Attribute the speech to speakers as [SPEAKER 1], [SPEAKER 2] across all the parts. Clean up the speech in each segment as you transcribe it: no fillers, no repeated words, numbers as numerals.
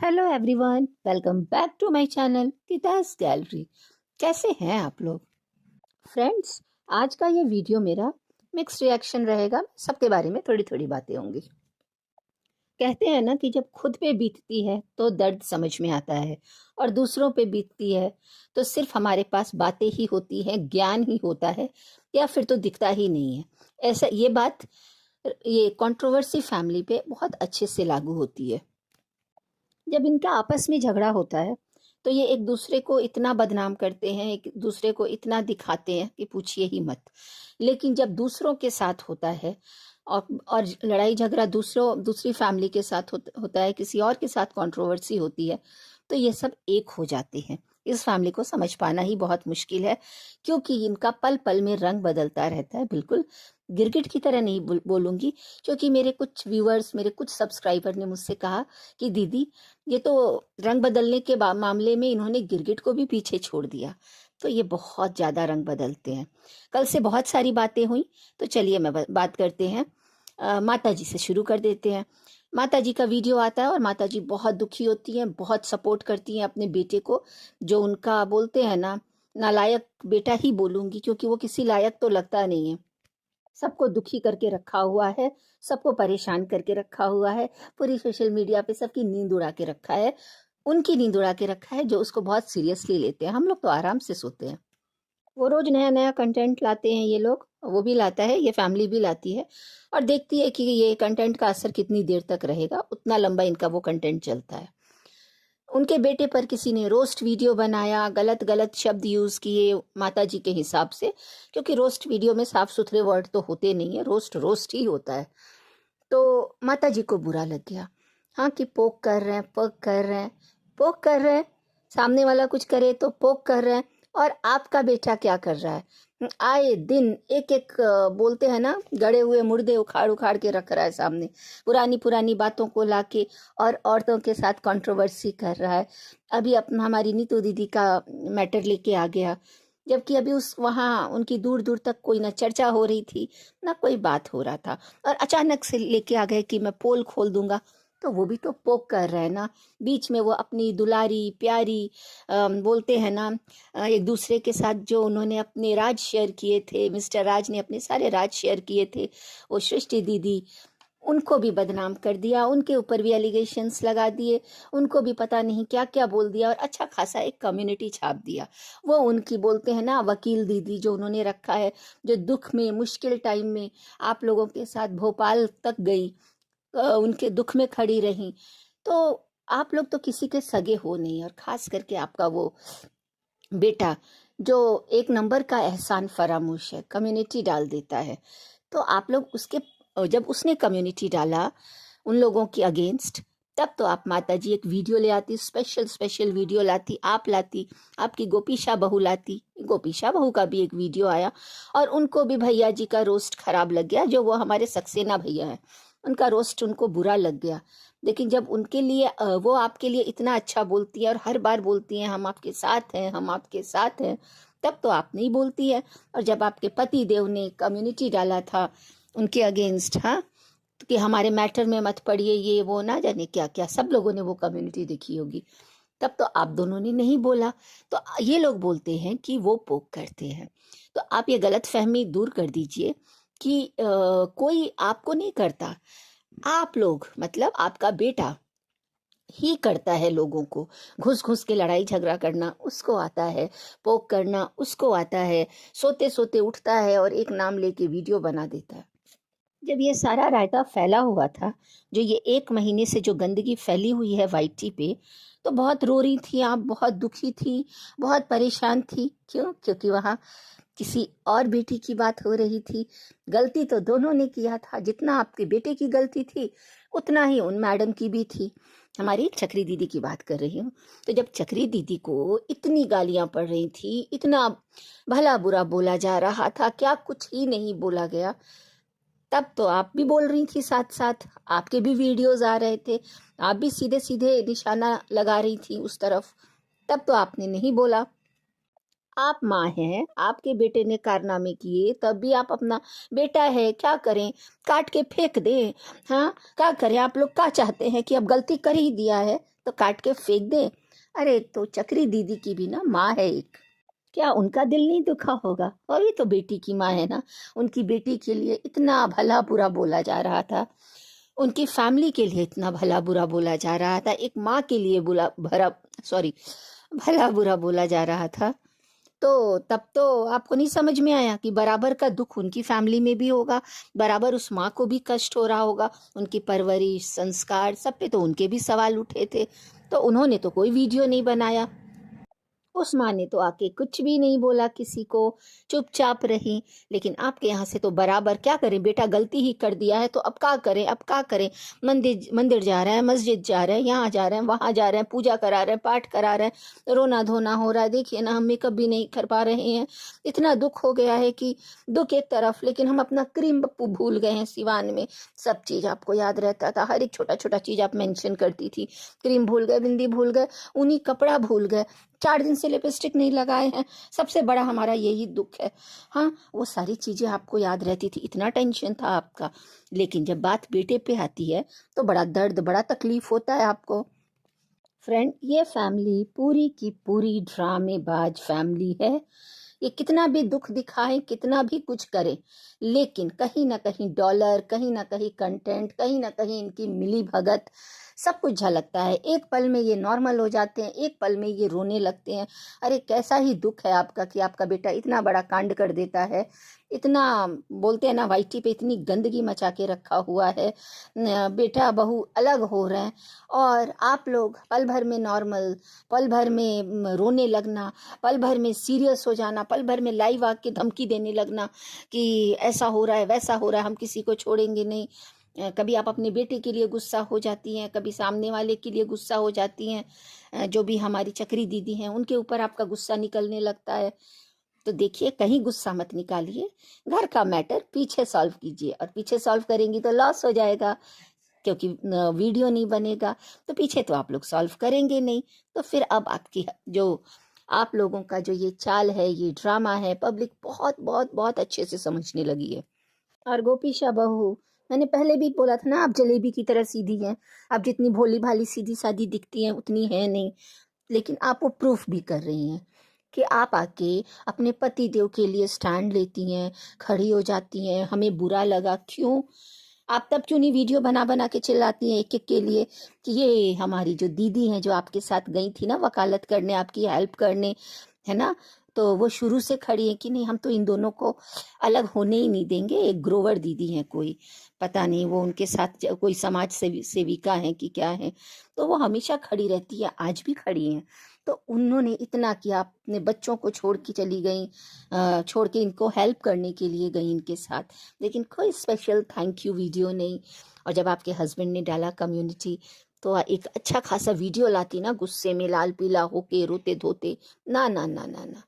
[SPEAKER 1] Hello everyone, welcome back to my channel कितास gallery. कैसे हैं आप लोग फ्रेंड्स? आज का ये वीडियो मेरा मिक्स रिएक्शन रहेगा। सबके बारे में थोड़ी थोड़ी बातें होंगी। कहते हैं ना कि जब खुद पे बीतती है तो दर्द समझ में आता है, और दूसरों पे बीतती है तो सिर्फ हमारे पास बातें ही होती हैं, ज्ञान ही होता है, या फिर तो दिखता ही नहीं है। ऐसा ये बात ये कंट्रोवर्सी फैमिली पे बहुत अच्छे से लागू होती है। जब इनका आपस में झगड़ा होता है तो ये एक दूसरे को इतना बदनाम करते हैं, एक दूसरे को इतना दिखाते हैं कि पूछिए ही मत। लेकिन जब दूसरों के साथ होता है और लड़ाई झगड़ा दूसरी फैमिली के साथ होता है, किसी और के साथ कंट्रोवर्सी होती है, तो ये सब एक हो जाते हैं। इस फैमिली को समझ पाना ही बहुत मुश्किल है, क्योंकि इनका पल पल में रंग बदलता रहता है। बिल्कुल गिरगिट की तरह नहीं बोलूंगी, क्योंकि मेरे कुछ व्यूअर्स, मेरे कुछ सब्सक्राइबर ने मुझसे कहा कि दीदी, ये तो रंग बदलने के मामले में इन्होंने गिरगिट को भी पीछे छोड़ दिया। तो ये बहुत ज़्यादा रंग बदलते हैं। कल से बहुत सारी बातें हुई, तो चलिए मैं बात करते हैं। माता जी से शुरू कर देते हैं। माता जी का वीडियो आता है और माता जी बहुत दुखी होती हैं, बहुत सपोर्ट करती हैं अपने बेटे को, जो उनका बोलते हैं ना, नालायक बेटा ही बोलूंगी, क्योंकि वो किसी लायक तो लगता नहीं है। सबको दुखी करके रखा हुआ है, सबको परेशान करके रखा हुआ है, पूरी सोशल मीडिया पे सबकी नींद उड़ा के रखा है। उनकी नींद उड़ा के रखा है जो उसको बहुत सीरियसली लेते हैं। हम लोग तो आराम से सोते हैं। वो रोज नया नया कंटेंट लाते हैं ये लोग, वो भी लाता है, ये फैमिली भी लाती है, और देखती है कि ये कंटेंट का असर कितनी देर तक रहेगा। उतना लंबा इनका वो कंटेंट चलता है। उनके बेटे पर किसी ने रोस्ट वीडियो बनाया, गलत गलत शब्द यूज किए माता जी के हिसाब से, क्योंकि रोस्ट वीडियो में साफ सुथरे वर्ड तो होते नहीं है, रोस्ट रोस्ट ही होता है। तो माता जी को बुरा लग गया। हाँ, कि पोक कर रहे हैं, पोक कर रहे हैं, पोक कर रहे हैं। सामने वाला कुछ करे तो पोक कर रहे हैं, और आपका बेटा क्या कर रहा है? आए दिन एक एक बोलते हैं ना, गड़े हुए मुर्दे उखाड़ उखाड़ के रख रहा है सामने, पुरानी पुरानी बातों को लाके, और औरतों के साथ कंट्रोवर्सी कर रहा है। अभी अपना हमारी नीतू दीदी का मैटर लेके आ गया, जबकि अभी उस वहाँ उनकी दूर दूर तक कोई ना चर्चा हो रही थी, ना कोई बात हो रहा था, और अचानक से लेके आ गए कि मैं पोल खोल दूंगा। तो वो भी तो पोक कर रहे हैं ना। बीच में वो अपनी दुलारी प्यारी बोलते हैं ना, एक दूसरे के साथ जो उन्होंने अपने राज शेयर किए थे, मिस्टर राज ने अपने सारे राज शेयर किए थे, वो सृष्टि दीदी, उनको भी बदनाम कर दिया, उनके ऊपर भी एलिगेशंस लगा दिए, उनको भी पता नहीं क्या क्या बोल दिया, और अच्छा खासा एक कम्युनिटी छाप दिया। वो उनकी बोलते हैं ना वकील दीदी, जो उन्होंने रखा है, जो दुख में मुश्किल टाइम में आप लोगों के साथ भोपाल तक गई, उनके दुख में खड़ी रही। तो आप लोग तो किसी के सगे हो नहीं, और खास करके आपका वो बेटा, जो एक नंबर का एहसान फरामोश है, कम्युनिटी डाल देता है। तो आप लोग उसके, जब उसने कम्युनिटी डाला उन लोगों के अगेंस्ट, तब तो आप माता जी एक वीडियो ले आती, स्पेशल स्पेशल वीडियो लाती, आप लाती, आपकी गोपीशा बहू लाती। गोपीशा बहू का भी एक वीडियो आया, और उनको भी भैया जी का रोस्ट खराब लग गया, जो वो हमारे सक्सेना भैया हैं, उनका रोस्ट उनको बुरा लग गया। लेकिन जब उनके लिए वो आपके लिए इतना अच्छा बोलती है, और हर बार बोलती हैं हम आपके साथ हैं, हम आपके साथ हैं, तब तो आप नहीं बोलती है। और जब आपके पति देव ने कम्युनिटी डाला था उनके अगेंस्ट, हाँ, कि हमारे मैटर में मत पड़िए, ये वो ना जाने क्या क्या, सब लोगों ने वो कम्युनिटी देखी होगी, तब तो आप दोनों ने नहीं बोला। तो ये लोग बोलते हैं कि वो पोक करते हैं। तो आप ये गलत फहमी दूर कर दीजिए कि कोई आपको नहीं करता, आप लोग, मतलब आपका बेटा ही करता है लोगों को। घुस घुस के लड़ाई झगड़ा करना उसको आता है, पोक करना उसको आता है, सोते सोते उठता है और एक नाम लेके वीडियो बना देता है। जब ये सारा रायता फैला हुआ था, जो ये 1 महीने से जो गंदगी फैली हुई है वाईटी पे, तो बहुत रो रही थी आप, बहुत दुखी थी, बहुत परेशान थी। क्यों? क्योंकि वहाँ किसी और बेटी की बात हो रही थी। गलती तो दोनों ने किया था, जितना आपके बेटे की गलती थी उतना ही उन मैडम की भी थी। हमारी चक्री दीदी की बात कर रही हूँ। तो जब चक्री दीदी को इतनी गालियां पड़ रही थी, इतना भला बुरा बोला जा रहा था, क्या कुछ ही नहीं बोला गया, तब तो आप भी बोल रही थी, साथ साथ आपके भी वीडियोस आ रहे थे, आप भी सीधे सीधे निशाना लगा रही थी उस तरफ, तब तो आपने नहीं बोला। आप माँ हैं, आपके बेटे ने कारनामे किए, तब भी आप अपना बेटा है, क्या करें, काट के फेंक दें? हाँ, क्या करें? आप लोग क्या चाहते हैं कि अब गलती कर ही दिया है तो काट के फेंक दे। अरे तो चक्री दीदी की भी ना माँ है एक, क्या उनका दिल नहीं दुखा होगा? और भी तो बेटी की माँ है ना, उनकी बेटी के लिए इतना भला बुरा बोला जा रहा था, उनकी फैमिली के लिए इतना भला बुरा बोला जा रहा था, एक माँ के लिए भला बुरा बोला जा रहा था। तो तब तो आपको नहीं समझ में आया कि बराबर का दुख उनकी फैमिली में भी होगा, बराबर उस माँ को भी कष्ट हो रहा होगा, उनकी परवरिश संस्कार सब पे तो उनके भी सवाल उठे थे। तो उन्होंने तो कोई वीडियो नहीं बनाया, उस माँ ने तो आके कुछ भी नहीं बोला किसी को, चुपचाप रही। लेकिन आपके यहाँ से तो बराबर क्या करें, बेटा गलती ही कर दिया है तो अब क्या करें, अब क्या करें, मंदिर मंदिर जा रहे हैं, मस्जिद जा रहे हैं, यहाँ जा रहे हैं, वहाँ जा रहे हैं, पूजा करा रहे हैं, पाठ करा रहे हैं, रोना धोना हो रहा है, देखिए ना हम मेकअप भी नहीं कर पा रहे हैं। इतना दुख हो गया है कि दुख एक तरफ, लेकिन हम अपना क्रीम बप्पू भूल गए हैं सिवान में। सब चीज़ आपको याद रहता था, हर एक छोटा छोटा चीज़ आप मेंशन करती थी। क्रीम भूल गए, बिंदी भूल गए, ऊनी कपड़ा भूल गए, 4 दिन से लिपस्टिक नहीं लगाए हैं, सबसे बड़ा हमारा यही दुख है। हाँ, वो सारी चीज़ें आपको याद रहती थी, इतना टेंशन था आपका। लेकिन जब बात बेटे पे आती है तो बड़ा दर्द, बड़ा तकलीफ होता है आपको। फ्रेंड, ये फैमिली पूरी की पूरी ड्रामेबाज फैमिली है। ये कितना भी दुख दिखाए, कितना भी कुछ करे, लेकिन कहीं ना कहीं डॉलर, कहीं ना कहीं कंटेंट, कहीं ना कहीं इनकी मिली भगत सब कुछ झलकता है। एक पल में ये नॉर्मल हो जाते हैं, एक पल में ये रोने लगते हैं। अरे कैसा ही दुख है आपका कि आपका बेटा इतना बड़ा कांड कर देता है, इतना बोलते हैं ना वाईटी पे इतनी गंदगी मचा के रखा हुआ है, बेटा बहू अलग हो रहे हैं और आप लोग पल भर में नॉर्मल, पल भर में रोने लगना, पल भर में सीरियस हो जाना, पल भर में लाइव आके धमकी देने लगना कि ऐसा हो रहा है, वैसा हो रहा है, हम किसी को छोड़ेंगे नहीं। कभी आप अपने बेटे के लिए गुस्सा हो जाती हैं, कभी सामने वाले के लिए गुस्सा हो जाती हैं, जो भी हमारी चक्री दीदी हैं उनके ऊपर आपका गुस्सा निकलने लगता है। तो देखिए, कहीं गुस्सा मत निकालिए, घर का मैटर पीछे सॉल्व कीजिए, और पीछे सॉल्व करेंगी तो लॉस हो जाएगा, क्योंकि वीडियो नहीं बनेगा, तो पीछे तो आप लोग सॉल्व करेंगे नहीं। तो फिर अब आपकी जो आप लोगों का जो ये चाल है, ये ड्रामा है, पब्लिक बहुत बहुत बहुत अच्छे से समझने लगी है। और गोपीशा बहू, मैंने पहले भी बोला था ना, आप जलेबी की तरह सीधी हैं, आप जितनी भोली भाली सीधी सादी दिखती हैं उतनी है नहीं। लेकिन आप वो प्रूफ भी कर रही हैं कि आप आके अपने पति देव के लिए स्टैंड लेती हैं, खड़ी हो जाती हैं। हमें बुरा लगा, क्यों? आप तब क्यों नहीं वीडियो बना बना के चिल्लाती हैं एक एक के लिए कि ये हमारी जो दीदी हैं जो आपके साथ गई थी ना वकालत करने, आपकी हेल्प करने, है ना, तो वो शुरू से खड़ी है कि नहीं हम तो इन दोनों को अलग होने ही नहीं देंगे। एक ग्रोवर दीदी हैं कोई, पता नहीं वो उनके साथ कोई समाज सेविका है कि क्या है, तो वो हमेशा खड़ी रहती है, आज भी खड़ी हैं। तो उन्होंने इतना किया, अपने बच्चों को छोड़ के चली गई, छोड़ के इनको हेल्प करने के लिए गई इनके साथ, लेकिन कोई स्पेशल थैंक यू वीडियो नहीं। और जब आपके हस्बैंड ने डाला कम्युनिटी, तो एक अच्छा खासा वीडियो लाती ना, गुस्से में लाल पीला होके रोते धोते, ना ना ना ना ना,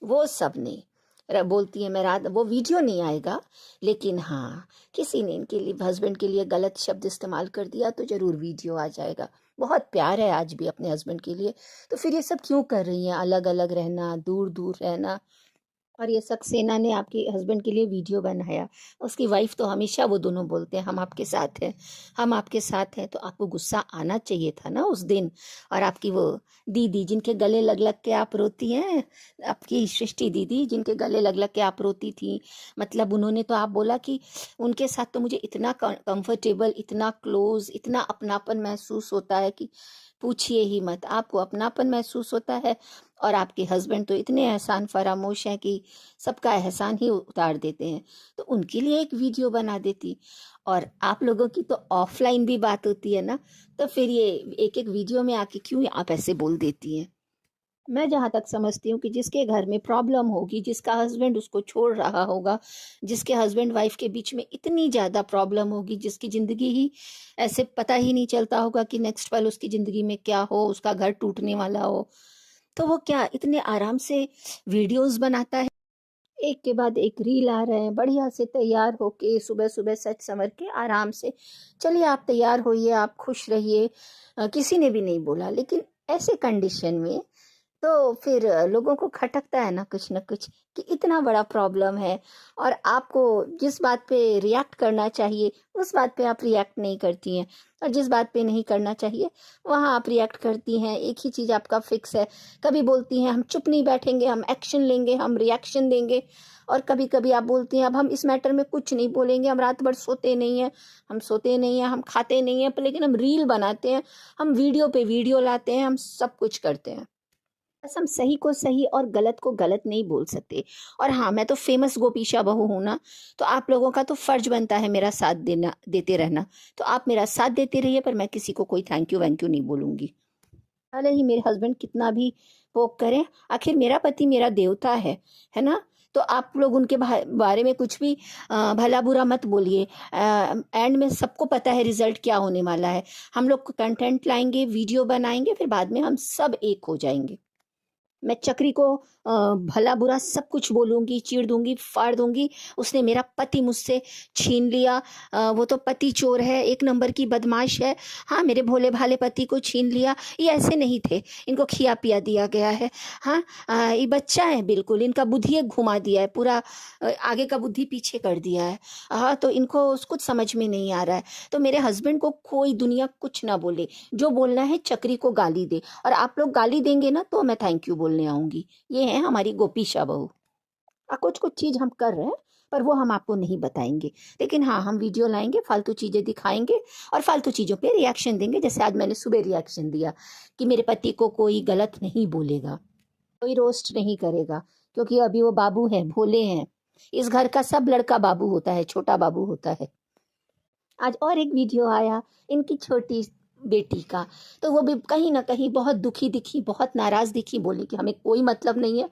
[SPEAKER 1] वो सब नहीं। बोलती है मैं रात, वो वीडियो नहीं आएगा, लेकिन हाँ किसी ने इनके लिए, हस्बैंड के लिए गलत शब्द इस्तेमाल कर दिया तो जरूर वीडियो आ जाएगा। बहुत प्यार है आज भी अपने हस्बैंड के लिए, तो फिर ये सब क्यों कर रही हैं, अलग अलग रहना, दूर दूर रहना। और ये सक्सेना ने आपके हस्बैंड के लिए वीडियो बनाया, उसकी वाइफ तो हमेशा वो दोनों बोलते हैं हम आपके साथ हैं, हम आपके साथ हैं। तो आपको गुस्सा आना चाहिए था ना उस दिन। और आपकी वो दीदी जिनके गले लग लग के आप रोती हैं, आपकी सृष्टि दीदी जिनके गले लग लग के आप रोती थी, मतलब उन्होंने तो आप बोला कि उनके साथ तो मुझे इतना कंफर्टेबल, इतना क्लोज, इतना अपनापन महसूस होता है कि पूछिए ही मत, आपको अपनापन महसूस होता है। और आपके हस्बैंड तो इतने एहसान फरामोश हैं कि सबका एहसान ही उतार देते हैं, तो उनके लिए एक वीडियो बना देती। और आप लोगों की तो ऑफलाइन भी बात होती है ना, तो फिर ये एक एक वीडियो में आके क्यों आप ऐसे बोल देती हैं? मैं जहाँ तक समझती हूँ कि जिसके घर में प्रॉब्लम होगी, जिसका हस्बैंड उसको छोड़ रहा होगा, जिसके हस्बैंड वाइफ के बीच में इतनी ज़्यादा प्रॉब्लम होगी, जिसकी ज़िंदगी ही ऐसे पता ही नहीं चलता होगा कि नेक्स्ट पल उसकी ज़िंदगी में क्या हो, उसका घर टूटने वाला हो, तो वो क्या इतने आराम से वीडियोस बनाता है, एक के बाद एक रील आ रहे हैं, बढ़िया से तैयार होके सुबह सुबह सच संवर के आराम से। चलिए आप तैयार होइए, आप खुश रहिए, किसी ने भी नहीं बोला, लेकिन ऐसे कंडीशन में तो फिर लोगों को खटकता है ना कुछ कि इतना बड़ा प्रॉब्लम है और आपको जिस बात पे रिएक्ट करना चाहिए उस बात पे आप रिएक्ट नहीं करती हैं, और जिस बात पे नहीं करना चाहिए वहाँ आप रिएक्ट करती हैं। एक ही चीज़ आपका फिक्स है, कभी बोलती हैं हम चुप नहीं बैठेंगे, हम एक्शन लेंगे, हम रिएक्शन देंगे, और कभी कभी आप बोलती हैं अब हम इस मैटर में कुछ नहीं बोलेंगे, हम रात भर सोते नहीं हैं, हम सोते नहीं हैं, हम खाते नहीं हैं, पर लेकिन हम रील बनाते हैं, हम वीडियो पे वीडियो लाते हैं, हम सब कुछ करते हैं। बस हम सही को सही और गलत को गलत नहीं बोल सकते। और हाँ, मैं तो फेमस गोपीशा बहू हूँ ना, तो आप लोगों का तो फर्ज बनता है मेरा साथ देना, देते रहना। तो आप मेरा साथ देते रहिए, पर मैं किसी को कोई थैंक यू वैंक यू नहीं बोलूंगी। भले ही मेरे हस्बैंड कितना भी पोक करें, आखिर मेरा पति मेरा देवता है ना। तो आप लोग उनके बारे में कुछ भी भला बुरा मत बोलिए। एंड में सबको पता है रिजल्ट क्या होने वाला है। हम लोग कंटेंट लाएंगे, वीडियो बनाएंगे, फिर बाद में हम सब एक हो जाएंगे। मैं चक्री को भला बुरा सब कुछ बोलूंगी, चीड़ दूंगी, फाड़ दूंगी। उसने मेरा पति मुझसे छीन लिया, वो तो पति चोर है, एक नंबर की बदमाश है। हाँ, मेरे भोले भाले पति को छीन लिया। ये ऐसे नहीं थे, इनको खिया पिया दिया गया है। हाँ, ये बच्चा है बिल्कुल, इनका बुद्धि घुमा दिया है पूरा, आगे का बुद्धि पीछे कर दिया है। हाँ, तो इनको कुछ समझ में नहीं आ रहा है। तो मेरे हस्बैंड को कोई दुनिया कुछ ना बोले, जो बोलना है चक्री को गाली दे, और आप लोग गाली देंगे ना तो मैं थैंक यू बोलने आऊंगी। ये है हमारी गोपीशा बहू। कुछ कुछ चीज हम कर रहे हैं, पर वो हम आपको नहीं बताएंगे। लेकिन हाँ, हम वीडियो लाएंगे, फालतू चीजें दिखाएंगे और फालतू चीजों पे रिएक्शन देंगे। जैसे आज मैंने सुबह रिएक्शन दिया कि मेरे पति को कोई गलत नहीं बोलेगा, कोई रोस्ट नहीं करेगा, क्योंकि अभी वो बाबू हैं, भोले हैं। इस घर का सब लड़का बाबू होता है, छोटा बाबू होता है। आज और एक वीडियो आया इनकी छोटी बेटी का, तो वो भी कहीं ना कहीं बहुत दुखी दिखी, बहुत नाराज दिखी, बोली कि हमें कोई मतलब नहीं है,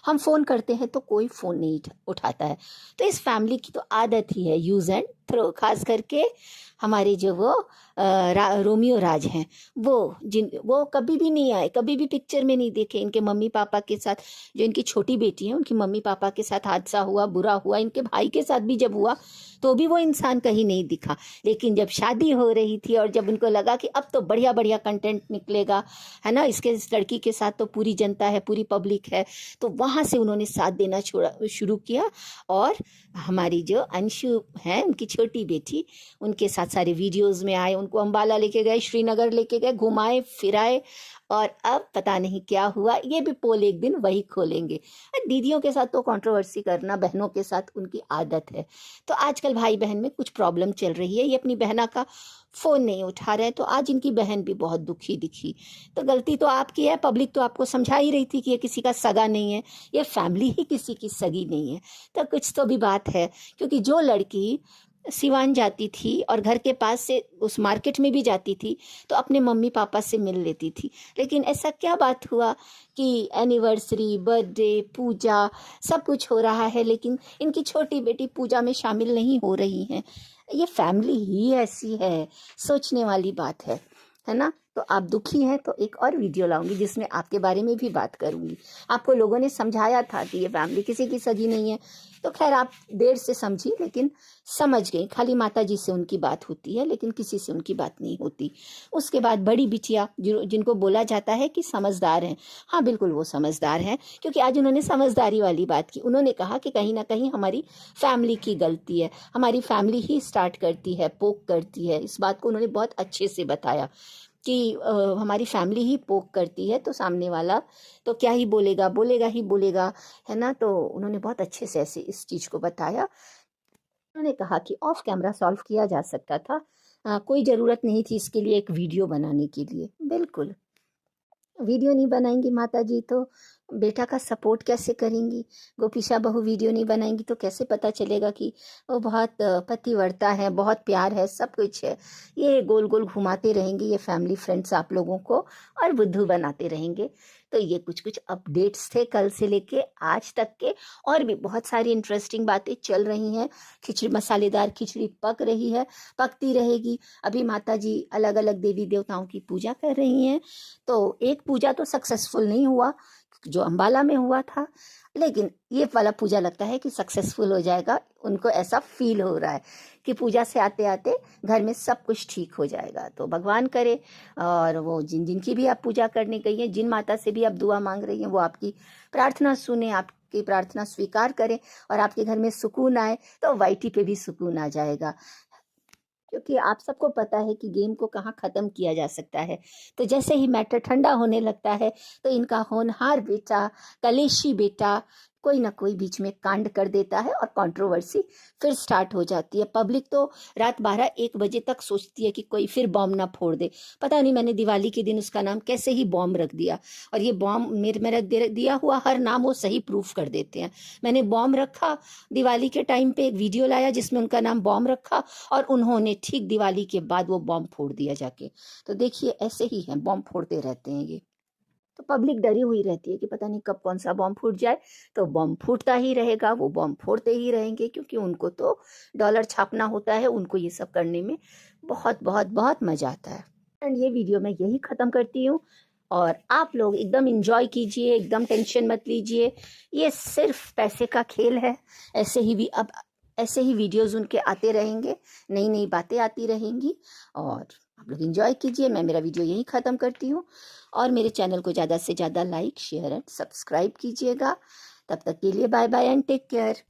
[SPEAKER 1] हम फोन करते हैं तो कोई फोन नहीं उठाता है। तो इस फैमिली की तो आदत ही है यूज एंड थ्रो। खास करके हमारे जो वो रोमियो राज हैं, वो कभी भी नहीं आए, कभी भी पिक्चर में नहीं देखे इनके मम्मी पापा के साथ। जो इनकी छोटी बेटी है उनकी मम्मी पापा के साथ हादसा हुआ, बुरा हुआ, इनके भाई के साथ भी जब हुआ तो भी वो इंसान कहीं नहीं दिखा। लेकिन जब शादी हो रही थी और जब उनको लगा कि अब तो बढ़िया बढ़िया कंटेंट निकलेगा, है ना, इसके इस लड़की के साथ तो पूरी जनता है, पूरी पब्लिक है, तो वहाँ से उन्होंने साथ देना शुरू किया। और हमारी जो अंशु है, उनकी छोटी बेटी, उनके साथ सारे वीडियोस में आए, उनको अंबाला लेके गए, श्रीनगर लेके गए, घुमाए फिराए। और अब पता नहीं क्या हुआ, ये भी पोल एक दिन वही खोलेंगे। दीदियों के साथ तो कंट्रोवर्सी करना बहनों के साथ उनकी आदत है। तो आजकल भाई बहन में कुछ प्रॉब्लम चल रही है, ये अपनी बहना का फोन नहीं उठा रहे हैं, तो आज इनकी बहन भी बहुत दुखी दिखी। तो गलती तो आपकी है, पब्लिक तो आपको समझा ही रही थी कि ये किसी का सगा नहीं है, ये फैमिली ही किसी की सगी नहीं है। तो कुछ तो भी बात है, क्योंकि जो लड़की सिवान जाती थी और घर के पास से उस मार्केट में भी जाती थी तो अपने मम्मी पापा से मिल लेती थी। लेकिन ऐसा क्या बात हुआ कि एनिवर्सरी, बर्थडे, पूजा सब कुछ हो रहा है, लेकिन इनकी छोटी बेटी पूजा में शामिल नहीं हो रही हैं। ये फैमिली ही ऐसी है, सोचने वाली बात है ना। तो आप दुखी हैं तो एक और वीडियो लाऊंगी जिसमें आपके बारे में भी बात करूंगी। आपको लोगों ने समझाया था कि ये फैमिली किसी की सगी नहीं है, तो खैर आप देर से समझी, लेकिन समझ गई। खाली माता जी से उनकी बात होती है, लेकिन किसी से उनकी बात नहीं होती। उसके बाद बड़ी बिटिया जिनको बोला जाता है कि समझदार हैं, हाँ बिल्कुल वो समझदार हैं, क्योंकि आज उन्होंने समझदारी वाली बात की। उन्होंने कहा कि कहीं ना कहीं हमारी फैमिली की गलती है, हमारी फैमिली ही स्टार्ट करती है, पोक करती है। इस बात को उन्होंने बहुत अच्छे से बताया कि हमारी फैमिली ही पोक करती है, तो सामने वाला तो क्या ही बोलेगा, बोलेगा ही बोलेगा, है ना। तो उन्होंने बहुत अच्छे से ऐसे इस चीज़ को बताया। उन्होंने कहा कि ऑफ कैमरा सॉल्व किया जा सकता था, कोई ज़रूरत नहीं थी इसके लिए एक वीडियो बनाने के लिए। बिल्कुल, वीडियो नहीं बनाएंगी माता जी तो बेटा का सपोर्ट कैसे करेंगी। गोपीशा बहू वीडियो नहीं बनाएंगी तो कैसे पता चलेगा कि वो बहुत पतिव्रता है, बहुत प्यार है, सब कुछ है। ये गोल गोल घुमाते रहेंगे ये फैमिली फ्रेंड्स आप लोगों को, और बुद्धू बनाते रहेंगे। तो ये कुछ कुछ अपडेट्स थे कल से लेके आज तक के, और भी बहुत सारी इंटरेस्टिंग बातें चल रही हैं। खिचड़ी, मसालेदार खिचड़ी पक रही है, पकती रहेगी। अभी माता जी अलग अलग देवी देवताओं की पूजा कर रही हैं। तो एक पूजा तो सक्सेसफुल नहीं हुआ जो अंबाला में हुआ था, लेकिन ये वाला पूजा लगता है कि सक्सेसफुल हो जाएगा, उनको ऐसा फील हो रहा है कि पूजा से आते आते घर में सब कुछ ठीक हो जाएगा। तो भगवान करे, और वो जिनकी भी आप पूजा करने गई हैं, जिन माता से भी आप दुआ मांग रही हैं, वो आपकी प्रार्थना सुने, आपकी प्रार्थना स्वीकार करें और आपके घर में सुकून आए, तो वाईटी पे भी सुकून आ जाएगा। क्योंकि आप सबको पता है कि गेम को कहाँ ख़त्म किया जा सकता है। तो जैसे ही मैटर ठंडा होने लगता है, तो इनका होनहार बेटा, कलेशी बेटा, कोई ना कोई बीच में कांड कर देता है और कंट्रोवर्सी फिर स्टार्ट हो जाती है। पब्लिक तो रात 12-1 बजे तक सोचती है कि कोई फिर बॉम्ब ना फोड़ दे। पता नहीं मैंने दिवाली के दिन उसका नाम कैसे ही बॉम्ब रख दिया, और ये बॉम्ब मेरा दिया हुआ हर नाम वो सही प्रूफ कर देते हैं। मैंने बॉम्ब रखा, दिवाली के टाइम पे एक वीडियो लाया जिसमें उनका नाम बॉम्ब रखा, और उन्होंने ठीक दिवाली के बाद वो बॉम्ब फोड़ दिया जाके। तो देखिए ऐसे ही है, बॉम्ब फोड़ते रहते हैं ये। तो पब्लिक डरी हुई रहती है कि पता नहीं कब कौन सा बॉम्ब फूट जाए। तो बॉम्ब फूटता ही रहेगा, वो बॉम्ब फोड़ते ही रहेंगे, क्योंकि उनको तो डॉलर छापना होता है, उनको ये सब करने में बहुत बहुत बहुत मजा आता है। एंड ये वीडियो मैं यही ख़त्म करती हूँ, और आप लोग एकदम इंजॉय कीजिए, एकदम टेंशन मत लीजिए। ये सिर्फ पैसे का खेल है। ऐसे ही वीडियोज़ उनके आते रहेंगे, नई नई बातें आती रहेंगी, और आप लोग इंजॉय कीजिए। मैं मेरा वीडियो यहीं ख़त्म करती हूँ, और मेरे चैनल को ज़्यादा से ज़्यादा लाइक, शेयर एंड सब्सक्राइब कीजिएगा। तब तक के लिए bye bye and take care.